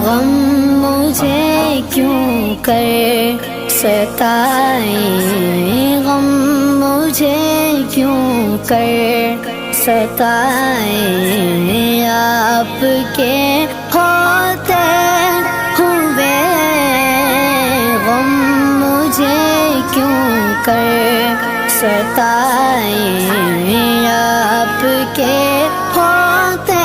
गम मुझे क्यों कर सताए, गम मुझे क्यों कर सताए। आपके होते हुए गम मुझे क्यों कर सताए। आपके होते